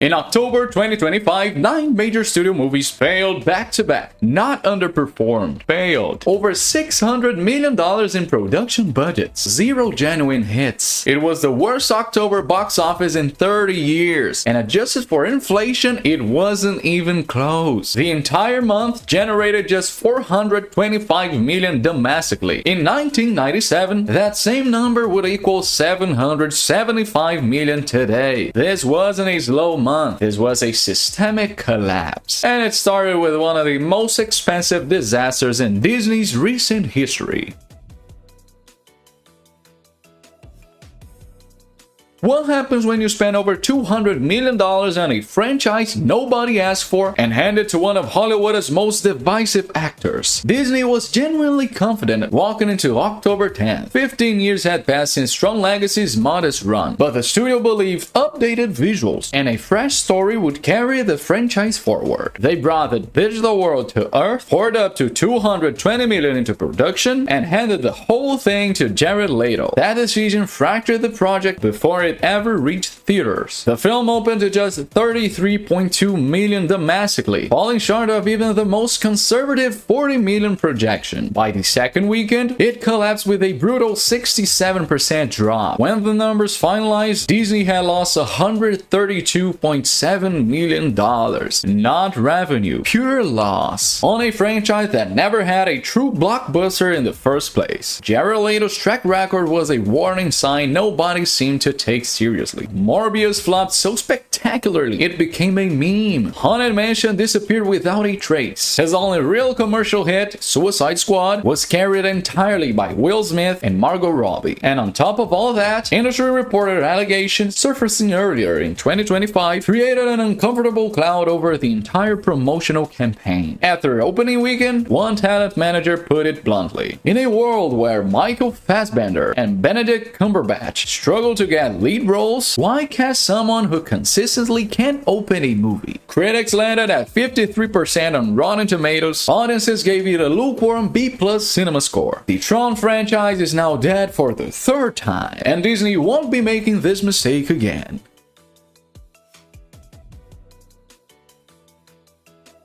In October 2025, 9 major studio movies failed back-to-back. Not underperformed, failed. Over $600 million in production budgets. 0 genuine hits. It was the worst October box office in 30 years. And adjusted for inflation, it wasn't even close. The entire month generated just $425 million domestically. In 1997, that same number would equal $775 million today. This wasn't a slow month. This was a systemic collapse, and it started with one of the most expensive disasters in Disney's recent history. What happens when you spend over $200 million on a franchise nobody asked for and hand it to one of Hollywood's most divisive actors? Disney was genuinely confident walking into October 10th. 15 years had passed since Tron Legacy's modest run, but the studio believed updated visuals and a fresh story would carry the franchise forward. They brought the digital world to Earth, poured up to $220 million into production, and handed the whole thing to Jared Leto. That decision fractured the project before it ever reached theaters. The film opened to just $33.2 million domestically, falling short of even the most conservative $40 million projection. By the second weekend, it collapsed with a brutal 67% drop. When the numbers finalized, Disney had lost $132.7 million. Not revenue, pure loss, on a franchise that never had a true blockbuster in the first place. Jared Leto's track record was a warning sign nobody seemed to take seriously. Morbius flopped so spectacularly it became a meme. Haunted Mansion disappeared without a trace. His only real commercial hit, Suicide Squad, was carried entirely by Will Smith and Margot Robbie. And on top of all that, industry reported allegations surfacing earlier in 2025 created an uncomfortable cloud over the entire promotional campaign. After opening weekend, one talent manager put it bluntly: in a world where Michael Fassbender and Benedict Cumberbatch struggle to get lead roles, why cast someone who consistently can't open a movie? Critics landed at 53% on Rotten Tomatoes. Audiences gave it a lukewarm B+ cinema score. The Tron franchise is now dead for the 3rd time, and Disney won't be making this mistake again.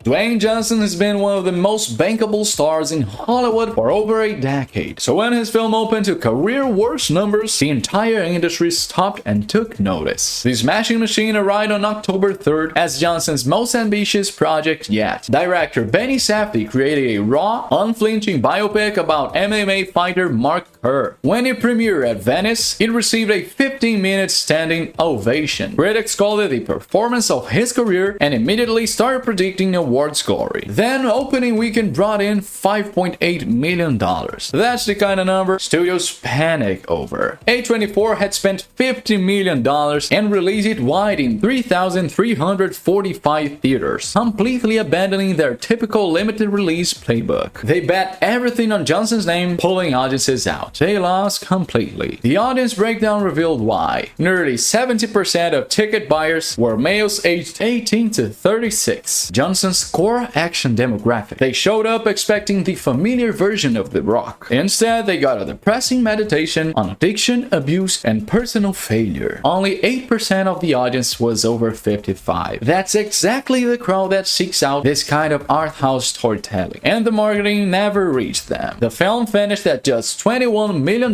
Dwayne Johnson has been one of the most bankable stars in Hollywood for over a decade, so when his film opened to career worst numbers, the entire industry stopped and took notice. The Smashing Machine arrived on October 3rd as Johnson's most ambitious project yet. Director Benny Safdie created a raw, unflinching biopic about MMA fighter Mark Kerr. When it premiered at Venice, it received a 15-minute standing ovation. Critics called it the performance of his career and immediately started predicting awards glory. Then opening weekend brought in $5.8 million. That's the kind of number studios panic over. A24 had spent $50 million and released it wide in 3,345 theaters, completely abandoning their typical limited release playbook. They bet everything on Johnson's name, pulling audiences out. They lost completely. The audience breakdown revealed why. Nearly 70% of ticket buyers were males aged 18 to 36. Johnson's core action demographic. They showed up expecting the familiar version of The Rock. Instead, they got a depressing meditation on addiction, abuse, and personal failure. Only 8% of the audience was over 55. That's exactly the crowd that seeks out this kind of art house storytelling, and the marketing never reached them. The film finished at just $21 million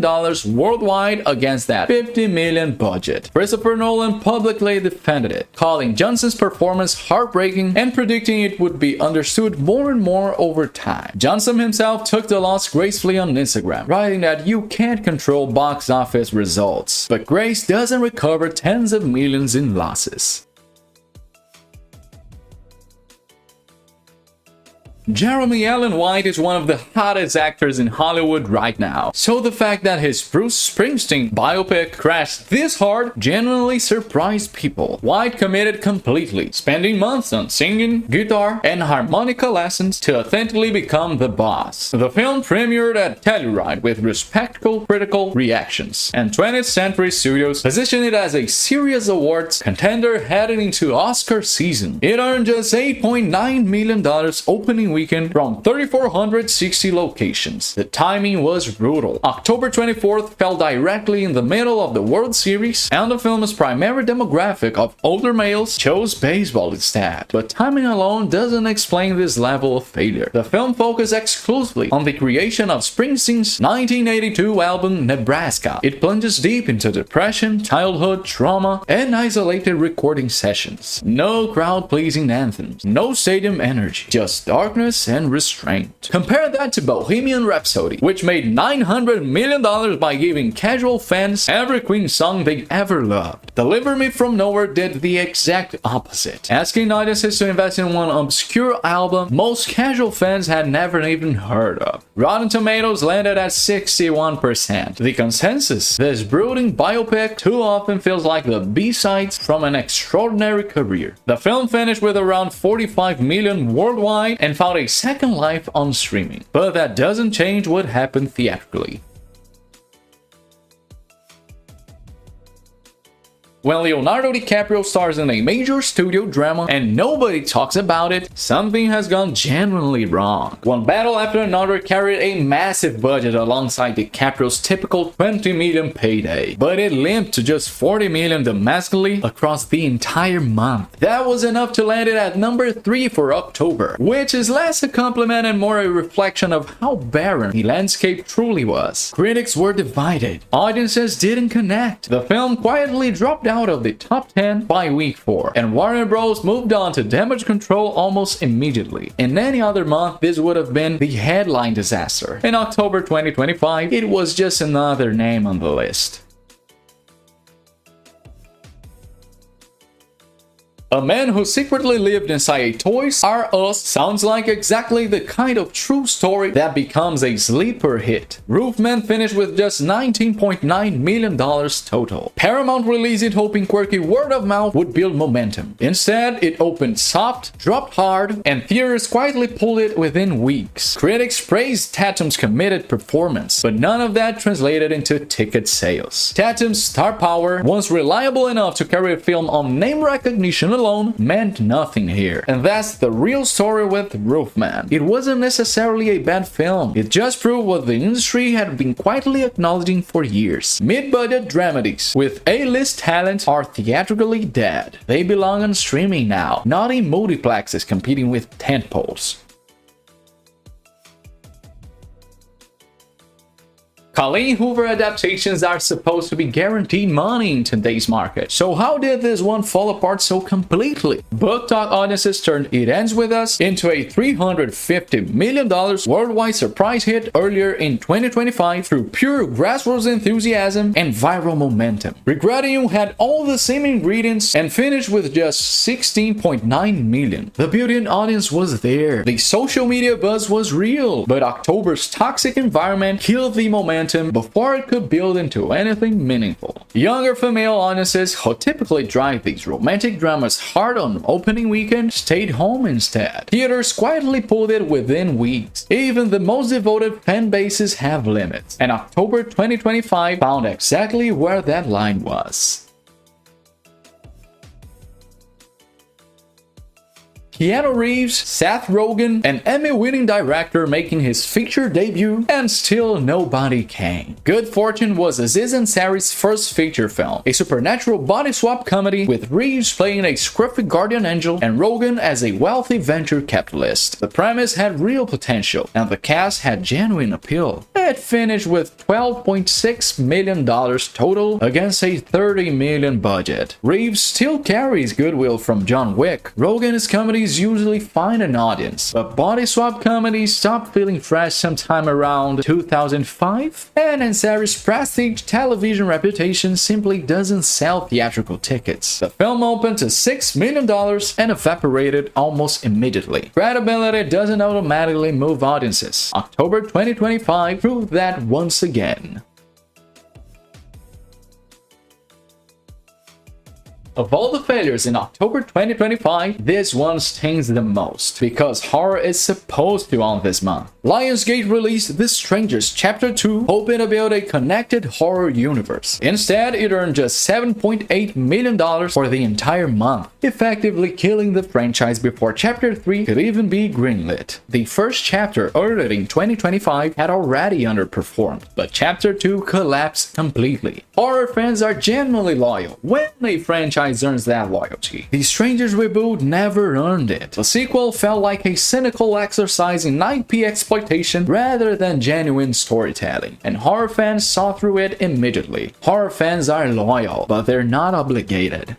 worldwide against that $50 million budget. Christopher Nolan publicly defended it, calling Johnson's performance heartbreaking and predicting it would be understood more and more over time. Johnson himself took the loss gracefully on Instagram, writing that you can't control box office results, but grace doesn't recover tens of millions in losses. Jeremy Allen White is one of the hottest actors in Hollywood right now, so the fact that his Bruce Springsteen biopic crashed this hard genuinely surprised people. White committed completely, spending months on singing, guitar, and harmonica lessons to authentically become the boss. The film premiered at Telluride with respectful critical reactions, and 20th Century Studios positioned it as a serious awards contender heading into Oscar season. It earned just $8.9 million opening weekend weekend from 3,460 locations. The timing was brutal. October 24th fell directly in the middle of the World Series, and the film's primary demographic of older males chose baseball instead. But timing alone doesn't explain this level of failure. The film focused exclusively on the creation of Springsteen's 1982 album Nebraska. It plunges deep into depression, childhood trauma, and isolated recording sessions. No crowd-pleasing anthems, no stadium energy, just darkness and restraint. Compare that to Bohemian Rhapsody, which made $900 million by giving casual fans every Queen song they ever loved. Deliver Me From Nowhere did the exact opposite, asking audiences to invest in one obscure album most casual fans had never even heard of. Rotten Tomatoes landed at 61%. The consensus: this brooding biopic too often feels like the B-sides from an extraordinary career. The film finished with around 45 million worldwide and found a second life on streaming. But that doesn't change what happened theatrically. When Leonardo DiCaprio stars in a major studio drama and nobody talks about it, something has gone genuinely wrong. One battle after another carried a massive budget alongside DiCaprio's typical 20 million payday, but it limped to just 40 million domestically across the entire month. That was enough to land it at number 3 for October, which is less a compliment and more a reflection of how barren the landscape truly was. Critics were divided. Audiences didn't connect. The film quietly dropped out of the top 10 by week 4, and Warner Bros. Moved on to Damage Control almost immediately. In any other month, this would have been the headline disaster. In October 2025, it was just another name on the list. A man who secretly lived inside a Toys R Us sounds like exactly the kind of true story that becomes a sleeper hit. RoofMan finished with just $19.9 million total. Paramount released it hoping quirky word of mouth would build momentum. Instead, it opened soft, dropped hard, and theaters quietly pulled it within weeks. Critics praised Tatum's committed performance, but none of that translated into ticket sales. Tatum's star power, once reliable enough to carry a film on name recognition alone, meant nothing here. And that's the real story with RoofMan. It wasn't necessarily a bad film. It just proved what the industry had been quietly acknowledging for years. Mid-budget dramedies with A-list talent are theatrically dead. They belong on streaming now, not in multiplexes competing with tentpoles. Colleen Hoover adaptations are supposed to be guaranteed money in today's market. So how did this one fall apart so completely? Book Talk audiences turned It Ends With Us into a $350 million worldwide surprise hit earlier in 2025 through pure grassroots enthusiasm and viral momentum. Regretting You had all the same ingredients and finished with just $16.9 million. The built-in audience was there. The social media buzz was real. But October's toxic environment killed the momentum before it could build into anything meaningful. Younger female audiences, who typically drive these romantic dramas hard on opening weekend, stayed home instead. Theaters quietly pulled it within weeks. Even the most devoted fan bases have limits, and October 2025 found exactly where that line was. Keanu Reeves, Seth Rogen, an Emmy-winning director making his feature debut, and still nobody came. Good Fortune was Aziz Ansari's first feature film, a supernatural body swap comedy with Reeves playing a scruffy guardian angel and Rogen as a wealthy venture capitalist. The premise had real potential, and the cast had genuine appeal. It finished with $12.6 million total against a $30 million budget. Reeves still carries goodwill from John Wick. Rogen's comedies usually find an audience, but body swap comedies stopped feeling fresh sometime around 2005, and Ansari's prestige television reputation simply doesn't sell theatrical tickets. The film opened to $6 million and evaporated almost immediately. Credibility doesn't automatically move audiences. October 2025 proved that once again. Of all the failures in October 2025, this one stings the most, because horror is supposed to own this month. Lionsgate released The Strangers Chapter 2, hoping to build a connected horror universe. Instead, it earned just $7.8 million for the entire month, effectively killing the franchise before Chapter 3 could even be greenlit. The first chapter, earlier in 2025, had already underperformed, but Chapter 2 collapsed completely. Horror fans are genuinely loyal when a franchise earns that loyalty. The Strangers reboot never earned it. The sequel felt like a cynical exercise in IP exploitation rather than genuine storytelling, and horror fans saw through it immediately. Horror fans are loyal, but they're not obligated.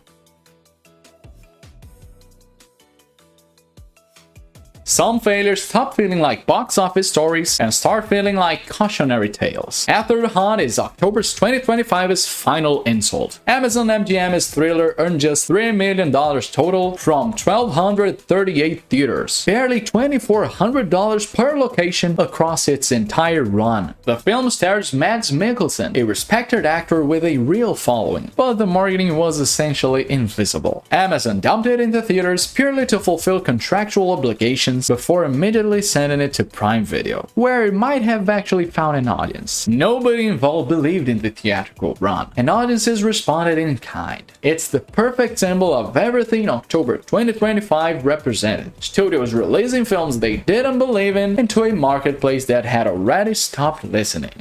Some failures stop feeling like box office stories and start feeling like cautionary tales. After the Hunt is October's 2025's final insult. Amazon MGM's thriller earned just $3 million total from 1,238 theaters, barely $2,400 per location across its entire run. The film stars Mads Mikkelsen, a respected actor with a real following, but the marketing was essentially invisible. Amazon dumped it into theaters purely to fulfill contractual obligations before immediately sending it to Prime Video, where it might have actually found an audience. Nobody involved believed in the theatrical run, and audiences responded in kind. It's the perfect symbol of everything October 2025 represented. Studios releasing films they didn't believe in into a marketplace that had already stopped listening.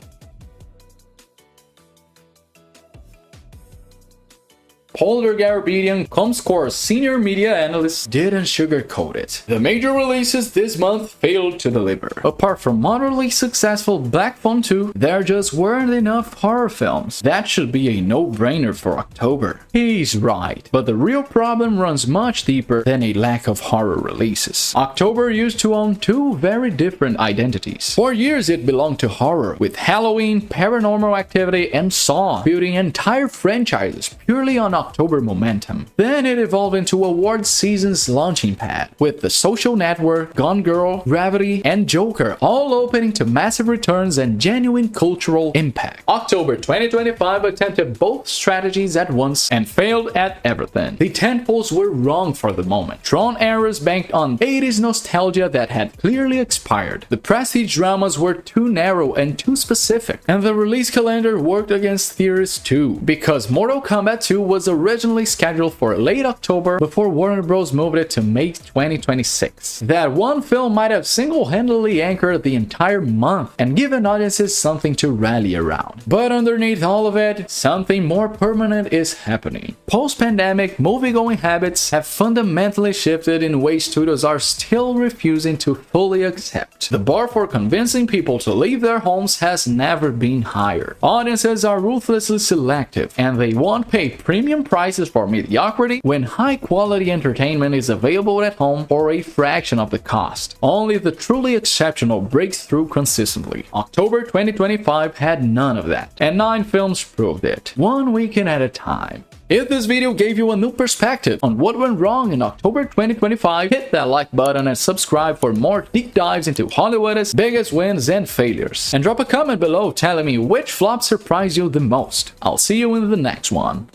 Polder Garabedian, Comscore's senior media analyst, didn't sugarcoat it. The major releases this month failed to deliver. Apart from moderately successful Black Phone 2, there just weren't enough horror films. That should be a no-brainer for October. He's right, but the real problem runs much deeper than a lack of horror releases. October used to own two very different identities. For years it belonged to horror, with Halloween, Paranormal Activity, and Saw building entire franchises purely on October momentum. Then it evolved into award season's launching pad, with The Social Network, Gone Girl, Gravity, and Joker all opening to massive returns and genuine cultural impact. October 2025 attempted both strategies at once and failed at everything. The tentpoles were wrong for the moment. Tron Ares banked on 80s nostalgia that had clearly expired. The prestige dramas were too narrow and too specific, and the release calendar worked against theories too, because Mortal Kombat 2 was originally scheduled for late October before Warner Bros. Moved it to May 2026. That one film might have single-handedly anchored the entire month and given audiences something to rally around. But underneath all of it, something more permanent is happening. Post-pandemic, movie-going habits have fundamentally shifted in ways studios are still refusing to fully accept. The bar for convincing people to leave their homes has never been higher. Audiences are ruthlessly selective, and they won't pay premium prices for mediocrity when high-quality entertainment is available at home for a fraction of the cost. Only the truly exceptional breaks through consistently. October 2025 had none of that, and 9 films proved it, one weekend at a time. If this video gave you a new perspective on what went wrong in October 2025, hit that like button and subscribe for more deep dives into Hollywood's biggest wins and failures. And drop a comment below telling me which flop surprised you the most. I'll see you in the next one.